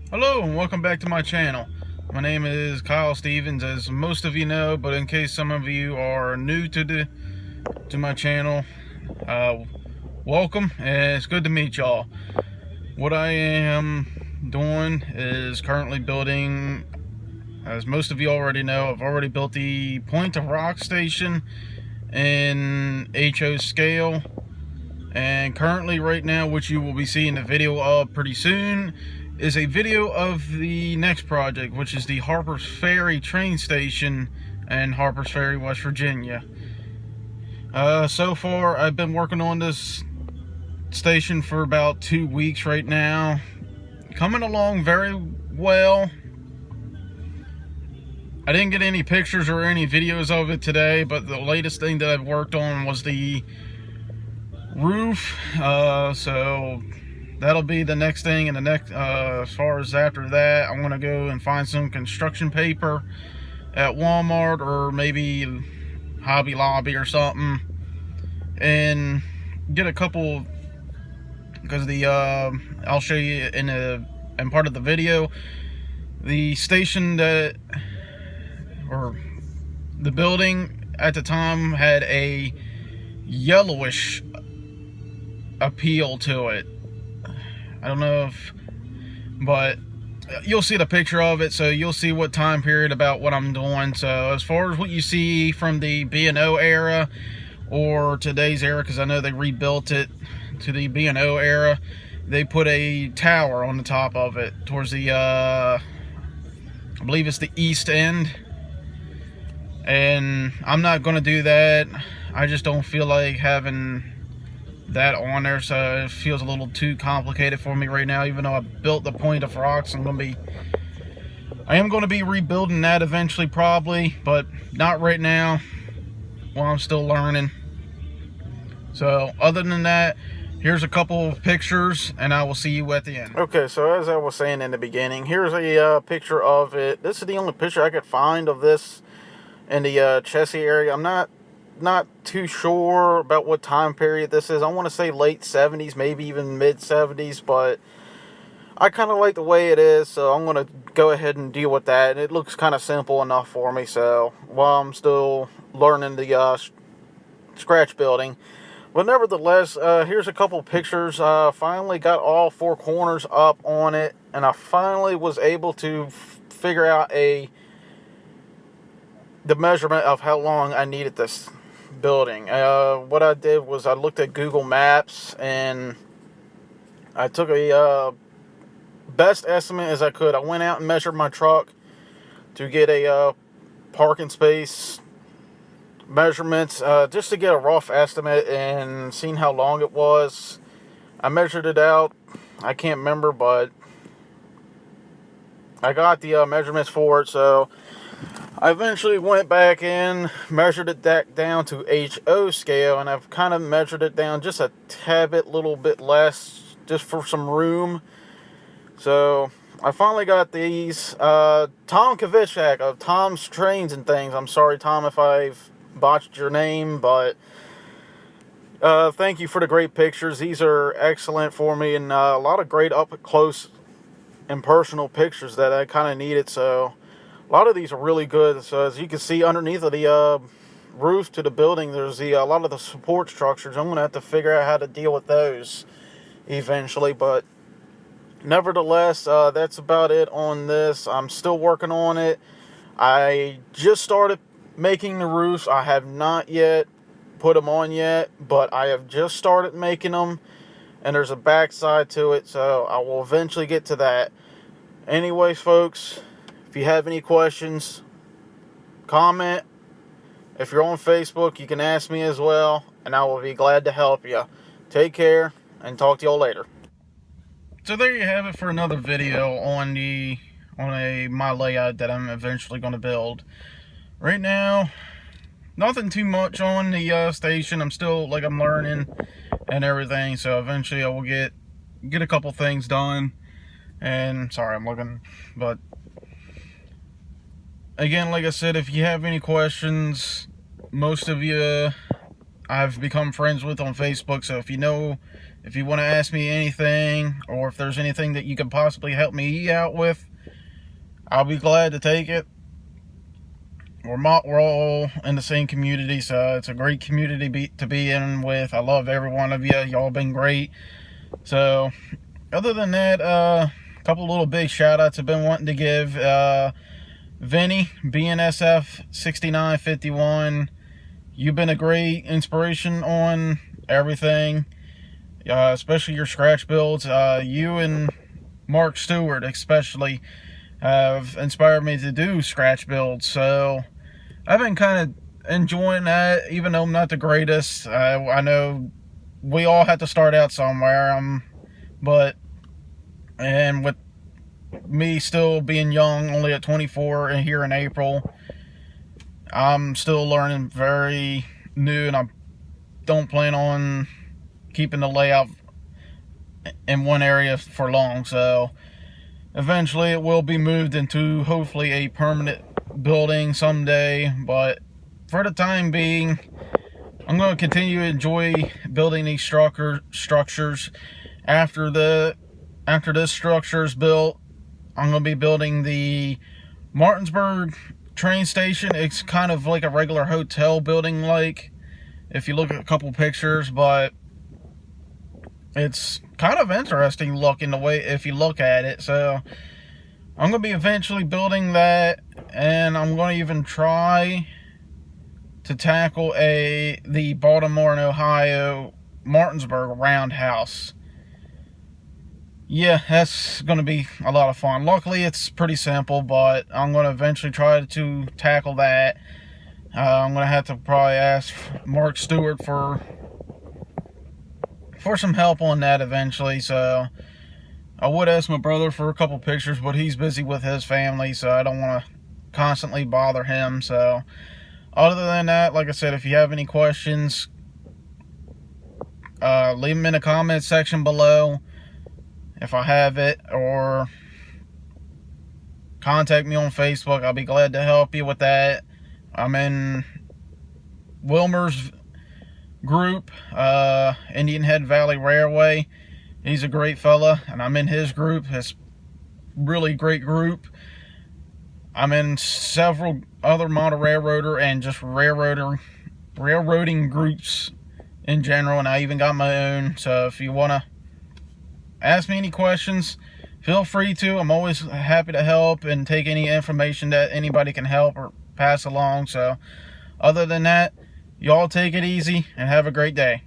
Hello and welcome back to my channel. My name is Kyle Stevens, as most of you know, but in case some of you are new to my channel, welcome, and it's good to meet y'all. What I am doing is currently building, as most of you already know, I've already built the Point of Rock station in HO scale. And currently right now, which you will be seeing a video of pretty soon, is a video of the next project, which is the Harpers Ferry train station in Harpers Ferry, West Virginia. So far, I've been working on this station for about 2 weeks right now. Coming along very well. I didn't get any pictures or any videos of it today, but the latest thing that I've worked on was the roof. So that'll be the next thing, and the next as far as after that, I'm gonna go and find some construction paper at Walmart or maybe Hobby Lobby or something, and get a couple, because the I'll show you in part of the video, the station or the building at the time had a yellowish appeal to it. I don't know if, but you'll see the picture of it, so you'll see what time period about what I'm doing. So as far as what you see from the B&O era or today's era, because I know they rebuilt it to the B&O era, they put a tower on the top of it towards the I believe it's the east end, and I'm not going to do that. I just don't feel like having that on there, so it feels a little too complicated for me right now. Even though I built the Point of Rocks, I am going to be rebuilding that eventually, probably, but not right now while I'm still learning. So other than that, here's a couple of pictures, and I will see you at the end. Okay, so as I was saying in the beginning, here's a picture of it. This is the only picture I could find of this in the Chessie area. I'm not too sure about what time period this is. I want to say late 70s, maybe even mid 70s, but I kind of like the way it is, so I'm going to go ahead and deal with that. And it looks kind of simple enough for me, so while I'm still learning the scratch building. But nevertheless, here's a couple pictures. Finally got all four corners up on it, and I finally was able to figure out the measurement of how long I needed this building. What I did was I looked at Google Maps, and I took a best estimate as I could. I went out and measured my truck to get a parking space measurements, just to get a rough estimate and seeing how long it was. I measured it out. I can't remember, but I got the measurements for it, so I eventually went back in, measured it down to HO scale, and I've kind of measured it down just a tad bit, little bit less, just for some room. So I finally got these. Tom Kavicek of Tom's Trains and Things. I'm sorry, Tom, if I've botched your name, but thank you for the great pictures. These are excellent for me, and a lot of great up close and personal pictures that I kind of needed. So a lot of these are really good. So as you can see, underneath of the roof to the building, there's a lot of the support structures. I'm going to have to figure out how to deal with those eventually. But nevertheless, that's about it on this. I'm still working on it. I just started making the roofs. I have not yet put them on yet, but I have just started making them. And there's a backside to it, so I will eventually get to that. Anyways, folks, if you have any questions, comment. If you're on Facebook, you can ask me as well, and I will be glad to help you. Take care, and talk to y'all later. So there you have it for another video on my layout that I'm eventually going to build. Right now, nothing too much on the station. I'm still, I'm learning and everything, so eventually I will get a couple things done. And sorry, I'm looking, but again, like I said, if you have any questions, most of you I've become friends with on Facebook, so if you know If you want to ask me anything, or if there's anything that you can possibly help me out with, I'll be glad to take it. We're all in the same community, so it's a great community to be in with. I love every one of you. Y'all been great. So, other than that, a couple little big shout outs I've been wanting to give. Vinny, BNSF 6951, you've been a great inspiration on everything, especially your scratch builds. You and Mark Stewart especially have inspired me to do scratch builds, so I've been kind of enjoying that, even though I'm not the greatest. I know we all have to start out somewhere, and with me still being young, only at 24 and here in April, I'm still learning, very new, and I don't plan on keeping the layout in one area for long, so eventually it will be moved into hopefully a permanent building someday, but for the time being, I'm going to continue to enjoy building these structures. After this structure is built, I'm going to be building the Martinsburg train station. It's kind of like a regular hotel building, like, if you look at a couple pictures, but it's kind of interesting looking the way, if you look at it. So I'm going to be eventually building that, and I'm going to even try to tackle the Baltimore and Ohio Martinsburg roundhouse. Yeah, that's going to be a lot of fun. Luckily, it's pretty simple, but I'm going to eventually try to tackle that. I'm going to have to probably ask Mark Stewart for some help on that eventually. So I would ask my brother for a couple pictures, but he's busy with his family, so I don't want to constantly bother him. So other than that, like I said, if you have any questions, leave them in the comments section below if I have it, or contact me on Facebook. I'll be glad to help you with that. I'm in Wilmer's group, Indian Head Valley Railway. He's a great fella, and I'm in his group, his really great group. I'm in several other model railroader and just railroading groups in general, and I even got my own. So if you want to ask me any questions, feel free to. I'm always happy to help and take any information that anybody can help or pass along. So other than that, y'all take it easy and have a great day.